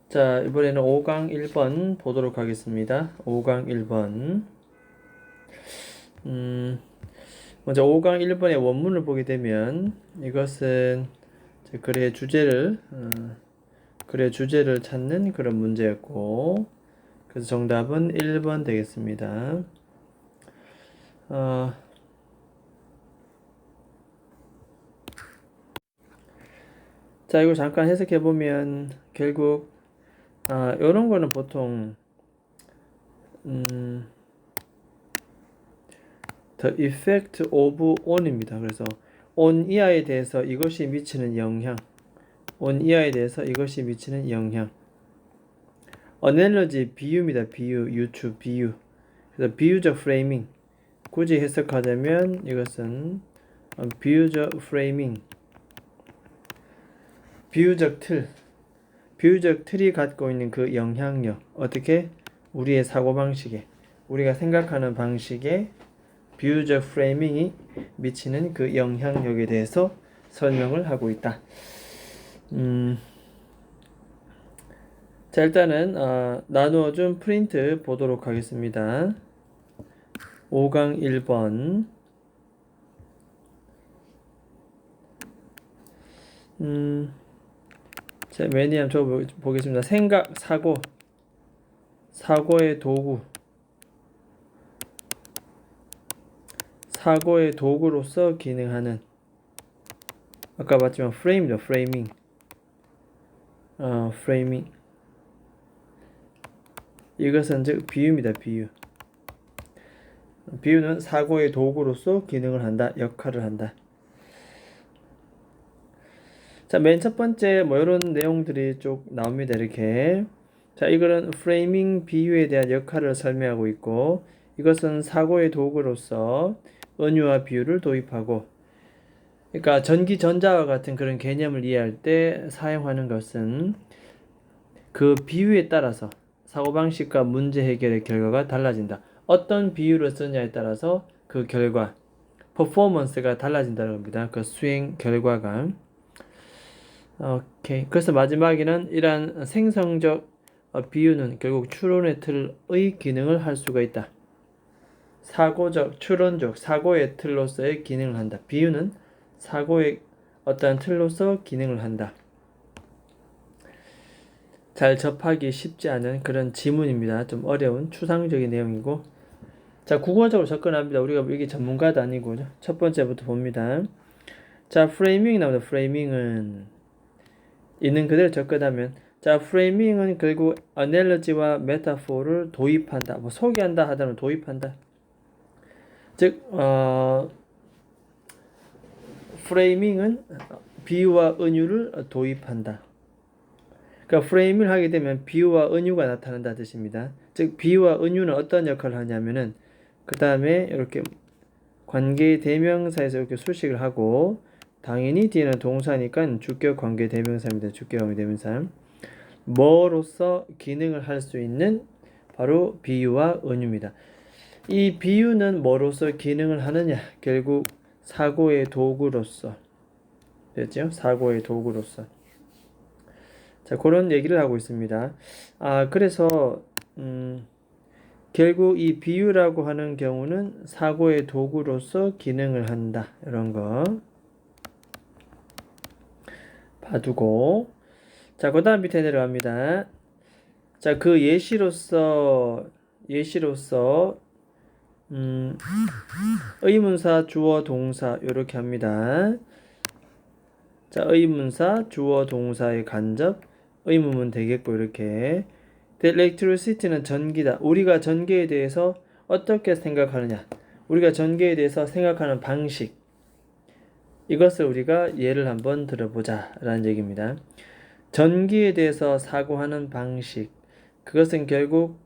자, 이번에는 5강 1번 보도록 하겠습니다. 5강 1번. 먼저 5강 1번의 원문을 보게 되면 이것은 글의 주제를 찾는 그런 문제였고, 그래서 정답은 1번 되겠습니다. 자, 이거 잠깐 해석해 보면 결국 이런 거는 보통 The effect of on입니다. 그래서 on 이하에 대해서 이것이 미치는 영향, on 이하에 대해서 이것이 미치는 영향. analogy 비유입니다. 비유, 유추, 비유. 그래서 비유적 프레이밍. 굳이 해석하자면 이것은 비유적 프레이밍, 비유적 틀, 비유적 틀이 갖고 있는 그 영향력. 어떻게? 우리의 사고방식에, 우리가 생각하는 방식에 비유적 프레이밍이 미치는 그 영향력에 대해서 설명을 하고 있다. 자, 일단은 나누어준 프린트 보도록 하겠습니다. 5강 1번. 자, 매니암 저 보겠습니다. 생각, 사고, 사고의 도구, 사고의 도구로서 기능하는, 아까 봤지만 프레임이죠. 프레이밍. 프레이밍. 이것은 즉 비유입니다. 비유. 비유는 사고의 도구로서 기능을 한다. 역할을 한다. 자, 맨 첫 번째 이런 내용들이 쭉 나옵니다. 이렇게. 자, 이거는 프레이밍 비유에 대한 역할을 설명하고 있고, 이것은 사고의 도구로서 은유와 비유를 도입하고, 그러니까 전기전자와 같은 그런 개념을 이해할 때 사용하는 것은 그 비유에 따라서 사고방식과 문제 해결의 결과가 달라진다. 어떤 비유를 쓰냐에 따라서 그 결과, 퍼포먼스가 달라진다는 겁니다. 그 수행 결과가. 오케이. 그래서 마지막에는 이러한 생성적 비유는 결국 추론의 틀의 기능을 할 수가 있다. 사고적, 추론적, 사고의 틀로서의 기능을 한다. 비유는 사고의 어떠한 틀로서 기능을 한다. 잘 접하기 쉽지 않은 그런 지문입니다. 좀 어려운 추상적인 내용이고, 자, 국어적으로 접근합니다. 우리가 이게 전문가도 아니고 첫 번째부터 봅니다. 자, 프레이밍이 나옵니다. 프레이밍은 있는 그대로 접근하면, 자, 프레이밍은 결국 어넬러지와 메타포를 도입한다. 소개한다 하다면 도입한다. 즉, 프레이밍은 비유와 은유를 도입한다. 그러니까 프레임을 하게 되면 비유와 은유가 나타난다 뜻입니다. 즉 비유와 은유는 어떤 역할을 하냐면은 그 다음에 이렇게 관계 대명사에서 이렇게 수식을 하고, 당연히 뒤에는 동사니까 주격 관계 대명사입니다. 주격 관계 대명사. 뭐로서 기능을 할 수 있는 바로 비유와 은유입니다. 이 비유는 뭐로서 기능을 하느냐? 결국 사고의 도구로서. 됐죠? 사고의 도구로서. 자, 그런 얘기를 하고 있습니다. 그래서 결국 이 비유라고 하는 경우는 사고의 도구로서 기능을 한다. 이런 거 봐두고, 자, 그 다음 밑에 내려갑니다. 자, 그 예시로서 의문사, 주어, 동사 이렇게 합니다. 자, 의문사, 주어, 동사의 간접, 의문문 되겠고 이렇게. The electricity는 전기다. 우리가 전기에 대해서 어떻게 생각하느냐? 우리가 전기에 대해서 생각하는 방식. 이것을 우리가 예를 한번 들어보자 라는 얘기입니다. 전기에 대해서 사고하는 방식. 그것은 결국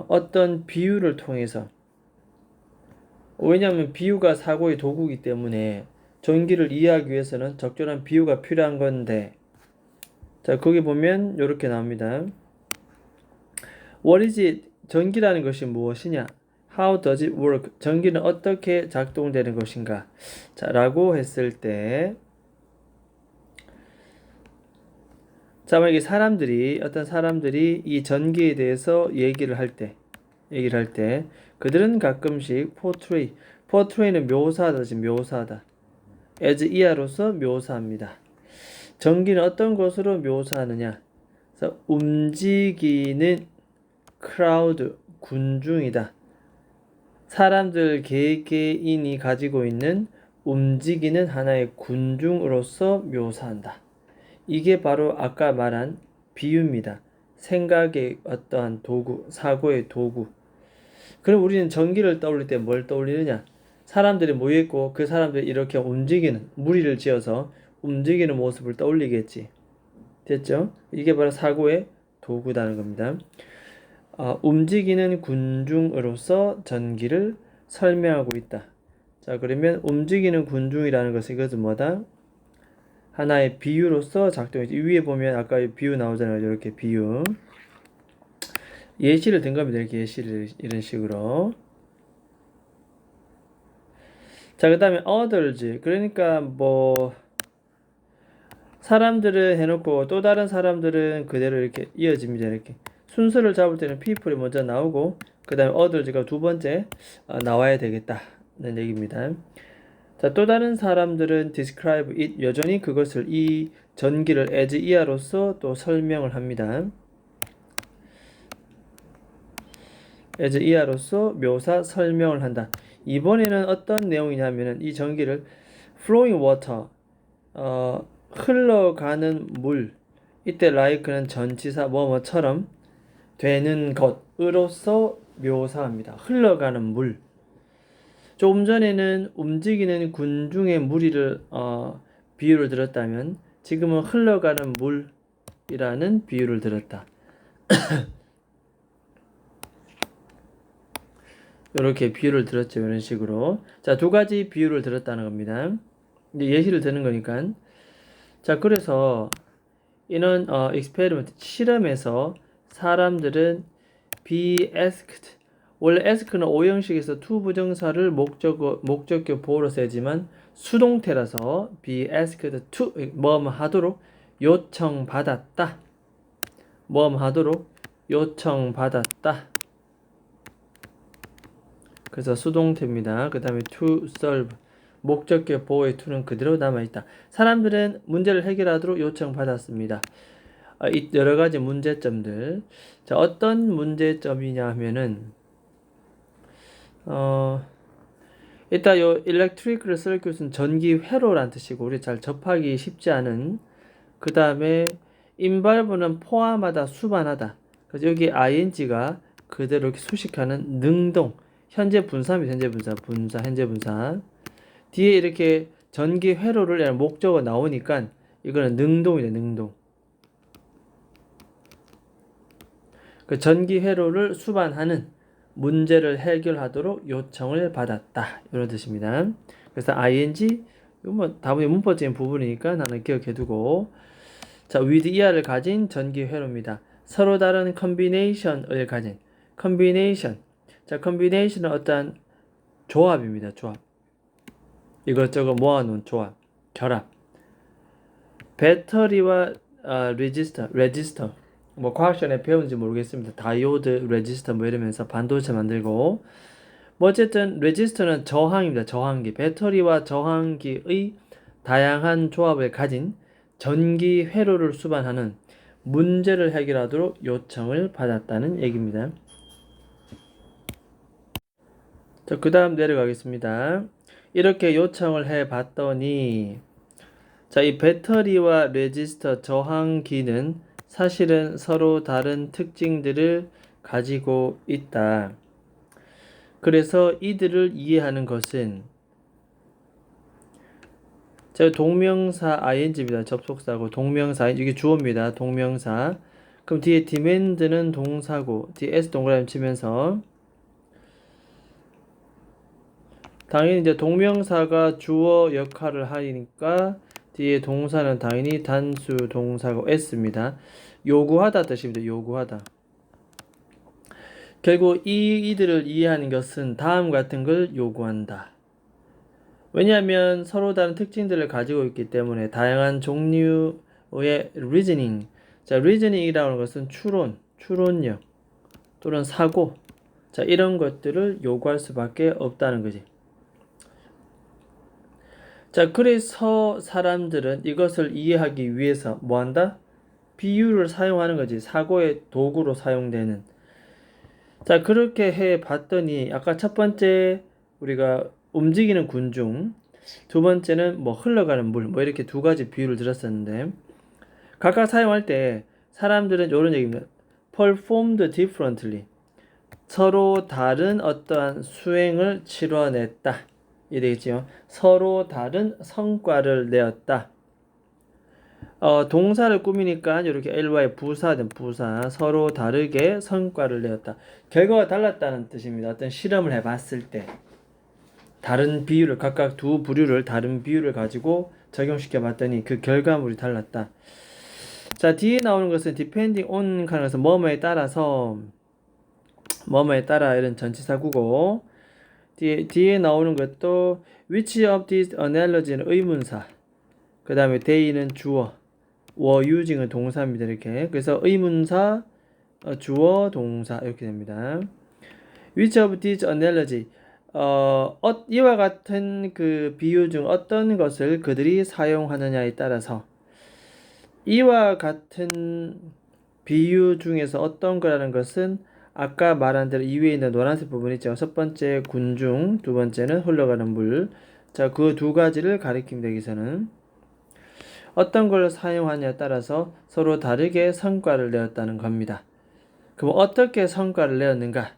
어떤 비유를 통해서, 왜냐하면 비유가 사고의 도구이기 때문에 전기를 이해하기 위해서는 적절한 비유가 필요한 건데, 자, 거기 보면 이렇게 나옵니다. What is it? 전기라는 것이 무엇이냐? How does it work? 전기는 어떻게 작동되는 것인가? 자, 라고 했을 때, 자, 만약에 어떤 사람들이 이 전기에 대해서 얘기를 할 때, 그들은 가끔씩 portray는 묘사하다, 지금 묘사하다. as 이하로서 묘사합니다. 전기는 어떤 것으로 묘사하느냐? 그래서 움직이는 crowd, 군중이다. 사람들 개개인이 가지고 있는 움직이는 하나의 군중으로서 묘사한다. 이게 바로 아까 말한 비유입니다. 생각의 어떠한 도구, 사고의 도구. 그럼 우리는 전기를 떠올릴 때 뭘 떠올리느냐? 사람들이 모여있고 그 사람들이 이렇게 움직이는, 무리를 지어서 움직이는 모습을 떠올리겠지. 됐죠? 이게 바로 사고의 도구다는 겁니다. 움직이는 군중으로서 전기를 설명하고 있다. 자, 그러면 움직이는 군중이라는 것은 이것은 뭐다? 하나의 비유로서 작동했지. 위에 보면 아까 비유 나오잖아요. 이렇게 비유. 예시를 든 겁니다. 이렇게 예시를 이런 식으로. 자, 그 다음에 others. 그러니까 뭐 사람들을 해놓고 또 다른 사람들은 그대로 이렇게 이어집니다. 이렇게 순서를 잡을 때는 people이 먼저 나오고 그 다음에 others가 두 번째 나와야 되겠다는 얘기입니다. 자, 또 다른 사람들은 describe it, 여전히 그것을 이 전기를 as 이하로서 또 설명을 합니다. as 이하로서 묘사 설명을 한다. 이번에는 어떤 내용이냐면은 이 전기를 flowing water, 흘러가는 물, 이때 like는 전치사 뭐뭐처럼 되는 것으로서 묘사합니다. 흘러가는 물. 조금 전에는 움직이는 군중의 무리를 비유를 들었다면 지금은 흘러가는 물이라는 비유를 들었다. 이렇게 비유를 들었죠. 이런 식으로. 자, 두 가지 비유를 들었다는 겁니다. 이제 예시를 드는 거니까. 자, 그래서 이런 experiment, 실험에서 사람들은 be asked, 원래 ask는 오형식에서 to 부정사를 목적격 보호로 쓰지만 수동태라서 be asked to 뭐뭐 하도록 요청받았다. 뭐뭐 하도록 요청받았다. 그래서 수동태입니다. 그 다음에 to solve, 목적격 보호의 to는 그대로 남아있다. 사람들은 문제를 해결하도록 요청받았습니다. 여러 가지 문제점들. 자, 어떤 문제점이냐 하면은 일단 요 electrical circuit은 전기 회로란 뜻이고 우리 잘 접하기 쉽지 않은. 그 다음에 involve는 포함하다, 수반하다. 그래서 여기 ing가 그대로 이렇게 수식하는 능동. 현재 분사입니다. 현재 분사. 뒤에 이렇게 전기 회로를 목적어 나오니까 이거는 능동이네, 능동. 그 전기 회로를 수반하는 문제를 해결하도록 요청을 받았다. 이런 뜻입니다. 그래서 ing, 이거 뭐 다분히 문법적인 부분이니까 나는 기억해두고. 자, with 이하를 가진 전기 회로입니다. 서로 다른 combination을 가진 combination. 자, combination은 어떤 조합입니다. 조합. 이것저것 모아놓은 조합, 결합. 배터리와 레지스터. 뭐 과학 시간에 배운지 모르겠습니다. 다이오드, 레지스터 뭐 이러면서 반도체 만들고. 뭐 어쨌든 레지스터는 저항입니다. 저항기. 배터리와 저항기의 다양한 조합을 가진 전기 회로를 수반하는 문제를 해결하도록 요청을 받았다는 얘기입니다. 자, 그 다음 내려가겠습니다. 이렇게 요청을 해 봤더니, 자, 이 배터리와 레지스터 저항기는 사실은 서로 다른 특징들을 가지고 있다. 그래서 이들을 이해하는 것은, 자, 동명사 ing입니다. 접속사고 동명사, 이게 주어입니다. 동명사. 그럼 뒤에 demand는 동사고 뒤에 s 동그라미 치면서 당연히 이제 동명사가 주어 역할을 하니까 뒤에 동사는 당연히 단수 동사고 s입니다. 요구하다 뜻입니다. 요구하다. 결국 이들을 이해하는 것은 다음 같은 걸 요구한다. 왜냐하면 서로 다른 특징들을 가지고 있기 때문에 다양한 종류의 reasoning, 자, reasoning이라고 하는 것은 추론력 또는 사고, 자, 이런 것들을 요구할 수밖에 없다는 거지. 자, 그래서 사람들은 이것을 이해하기 위해서 뭐 한다? 비유를 사용하는 거지. 사고의 도구로 사용되는. 자, 그렇게 해 봤더니 아까 첫 번째 우리가 움직이는 군중, 두 번째는 뭐 흘러가는 물, 뭐 이렇게 두 가지 비유를 들었었는데 각각 사용할 때 사람들은 이런 얘기입니다. performed differently. 서로 다른 어떠한 수행을 치러냈다. 이게 되겠죠. 서로 다른 성과를 내었다. 동사를 꾸미니까 이렇게 LY 부사된 부사 서로 다르게 성과를 내었다. 결과가 달랐다는 뜻입니다. 어떤 실험을 해봤을 때 다른 비율을 각각 두 부류를 다른 비율을 가지고 적용시켜 봤더니 그 결과물이 달랐다. 자, 뒤에 나오는 것은 depending on 가능해서 뭐뭐에 따라서 뭐뭐에 따라 이런 전치사구고 뒤에 나오는 것도 which of these analogy는 의문사 그 다음에 they는 주어 were using은 동사입니다. 이렇게 그래서 의문사 주어 동사 이렇게 됩니다. which of these analogy 이와 같은 그 비유 중 어떤 것을 그들이 사용하느냐에 따라서 이와 같은 비유 중에서 어떤 거라는 것은 아까 말한 대로 이외에 있는 노란색 부분 있죠. 첫 번째 군중, 두 번째는 흘러가는 물. 자, 그 두 가지를 가리키면 되기서는 어떤 걸 사용하냐에 따라서 서로 다르게 성과를 내었다는 겁니다. 그럼 어떻게 성과를 내었는가?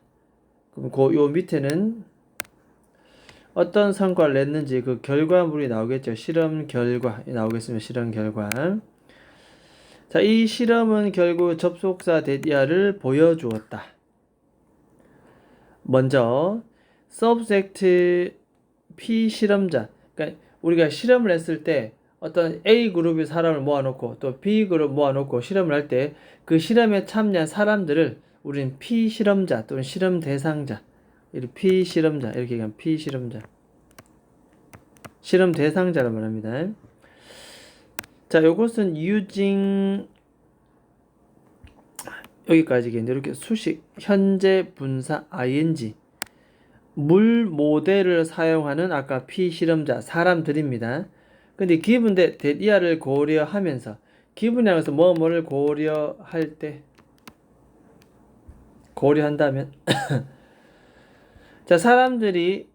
그럼 요 밑에는 어떤 성과를 냈는지 그 결과물이 나오겠죠. 실험 결과 나오겠습니다. 실험 결과. 자, 이 실험은 결국 접속사 대디아를 보여주었다. 먼저 subject 피실험자. 그러니까 우리가 실험을 했을 때 어떤 A 그룹의 사람을 모아놓고 또 B 그룹 모아놓고 실험을 할 때 그 실험에 참여한 사람들을 우리는 피실험자 또는 실험 대상자, 이렇게 피실험자 이렇게 얘기하면 피실험자, 실험 대상자를 말합니다. 자, 요것은 using 여기까지겠는데 이렇게 수식 현재 분사 ing 물 모델을 사용하는 아까 피실험자 사람들입니다. 근데 given that이야를 고려하면서 given이라고 해서 뭐를 고려할 때 고려한다면 자, 사람들이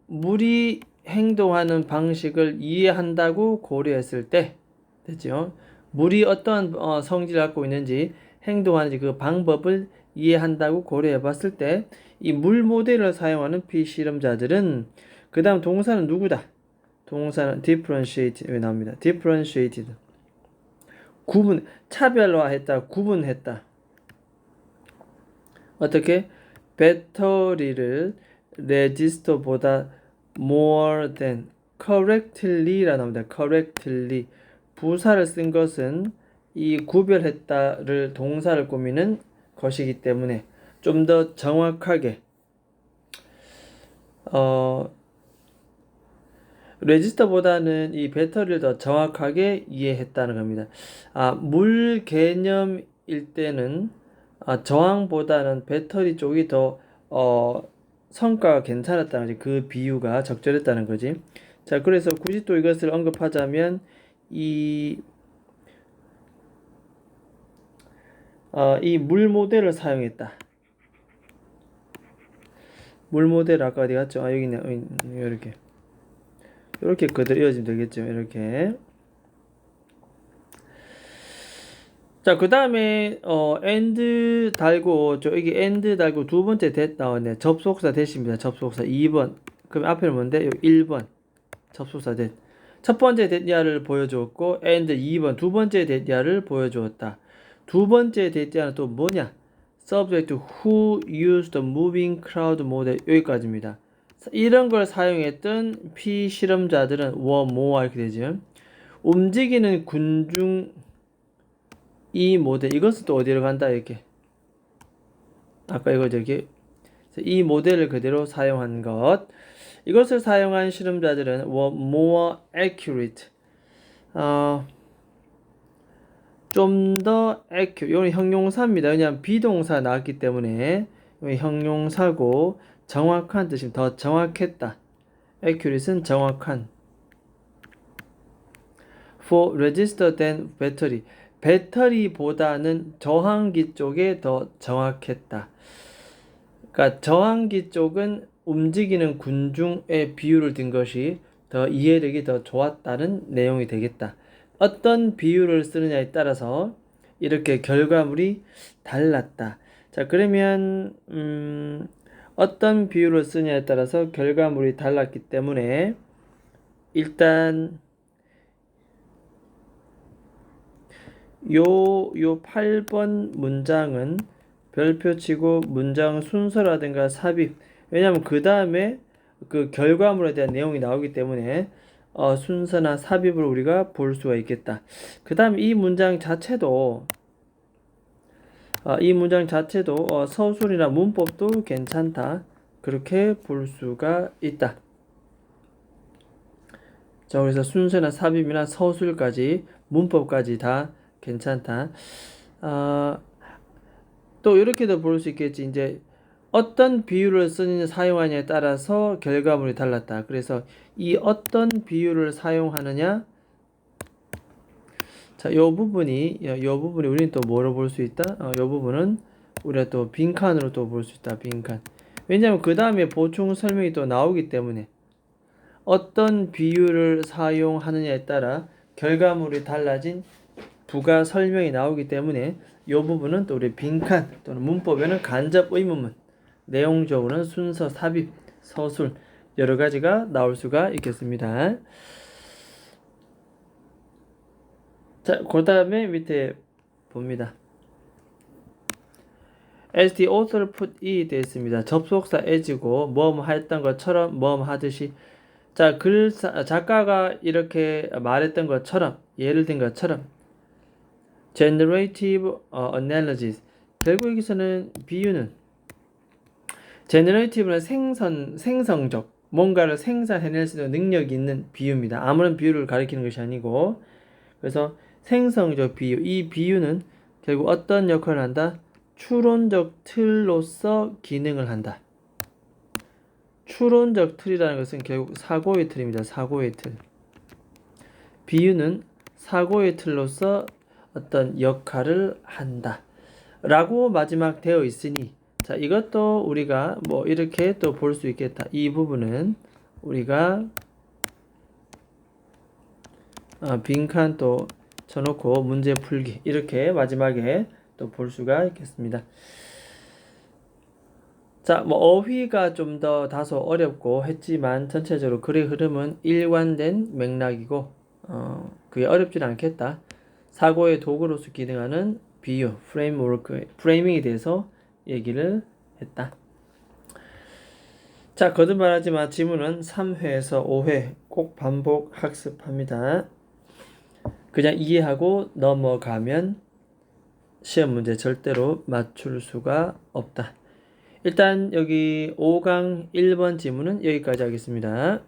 물이 행동하는 방식을 이해한다고 고려했을 때 됐죠? 물이 어떤 성질을 갖고 있는지 행동하는지 그 방법을 이해한다고 고려해 봤을 때 이 물 모델을 사용하는 피실험자들은 그 다음 동사는 누구다? 동사는 differentiated 나옵니다. differentiated 구분, 차별화했다, 구분했다. 어떻게? 배터리를 레지스터보다 more than correctly라 나옵니다. correctly 부사를 쓴 것은 이 구별했다를 동사를 꾸미는 것이기 때문에 좀 더 정확하게 레지스터보다는 이 배터리를 더 정확하게 이해했다는 겁니다. 물 개념일 때는 저항보다는 배터리 쪽이 더 성과가 괜찮았다는 거지. 그 비유가 적절했다는 거지. 자, 그래서 굳이 또 이것을 언급하자면 이 물 모델을 사용했다. 물 모델 아까 어디 갔죠? 여기 있네. 이렇게 그대로 이어지면 되겠죠. 이렇게. 자, 그 다음에 and 달고 여기 and 달고 두 번째 that 나왔네. 접속사 that입니다. 접속사 2번. 그럼 앞에는 뭔데? 여기 1번. 접속사 that. 첫 번째 that야를 보여주었고 and 2번 두 번째 that야를 보여주었다. 두 번째 that야는 또 뭐냐? subject who used the moving crowd model 여기까지입니다. 이런 걸 사용했던 피실험자들은 were more 이렇게 되죠. 움직이는 군중 이 모델 이것은 또 어디로 간다 이렇게 아까 이거 저기 이 모델을 그대로 사용한 것 이것을 사용한 실험자들은 were more accurate 좀 더 이건 형용사입니다. 왜냐하면 비동사 나왔기 때문에 형용사고 정확한 뜻입니다. 더 정확했다. accurate은 정확한. for resistor than battery. 배터리보다는 저항기 쪽에 더 정확했다. 그러니까 저항기 쪽은 움직이는 군중의 비유를 든 것이 더 이해력이 더 좋았다는 내용이 되겠다. 어떤 비유를 쓰느냐에 따라서 이렇게 결과물이 달랐다. 자, 그러면 어떤 비유를 쓰냐에 따라서 결과물이 달랐기 때문에 일단 요 8번 문장은 별표 치고 문장 순서라든가 삽입, 왜냐하면 그 다음에 그 결과물에 대한 내용이 나오기 때문에 순서나 삽입을 우리가 볼 수가 있겠다. 그 다음 이 문장 자체도 서술이나 문법도 괜찮다. 그렇게 볼 수가 있다. 자, 그래서 순서나 삽입이나 서술까지 문법까지 다 괜찮다. 또 이렇게도 볼 수 있겠지. 이제 어떤 비유를 사용하냐에 따라서 결과물이 달랐다. 그래서 이 어떤 비유를 사용하느냐. 자, 요 부분이 우리는 또 뭐로 볼 수 있다? 요 부분은 우리가 또 빈칸으로 또 볼 수 있다. 빈칸. 왜냐하면 그 다음에 보충 설명이 또 나오기 때문에 어떤 비유를 사용하느냐에 따라 결과물이 달라진 부가 설명이 나오기 때문에 이 부분은 또 우리 빈칸 또는 문법에는 간접 의문문, 내용적으로는 순서, 삽입, 서술 여러 가지가 나올 수가 있겠습니다. 자, 그 다음에 밑에 봅니다. As the author put it 되어 있습니다. 접속사 as고 뭐뭐 했던 것처럼 뭐뭐 하듯이. 자, 작가가 이렇게 말했던 것처럼, 예를 든 것처럼 generative analysis. 결국 여기서는 비유는 generative는 생성적, 뭔가를 생산해낼 수 있는 능력이 있는 비유입니다. 아무런 비유를 가리키는 것이 아니고, 그래서 생성적 비유, 이 비유는 결국 어떤 역할을 한다? 추론적 틀로서 기능을 한다. 추론적 틀이라는 것은 결국 사고의 틀입니다. 사고의 틀. 비유는 사고의 틀로서 어떤 역할을 한다. 라고 마지막 되어 있으니, 자, 이것도 우리가 뭐 이렇게 또 볼 수 있겠다. 이 부분은 우리가 빈칸 또 쳐놓고 문제 풀기 이렇게 마지막에 또 볼 수가 있겠습니다. 자, 뭐 어휘가 좀 더 다소 어렵고 했지만 전체적으로 글의 흐름은 일관된 맥락이고 그게 어렵진 않겠다. 사고의 도구로서 기능하는 비유, 프레이밍에 대해서 얘기를 했다. 자, 거듭말하지만 지문은 3회에서 5회 꼭 반복 학습합니다. 그냥 이해하고 넘어가면 시험 문제 절대로 맞출 수가 없다. 일단 여기 5강 1번 지문은 여기까지 하겠습니다.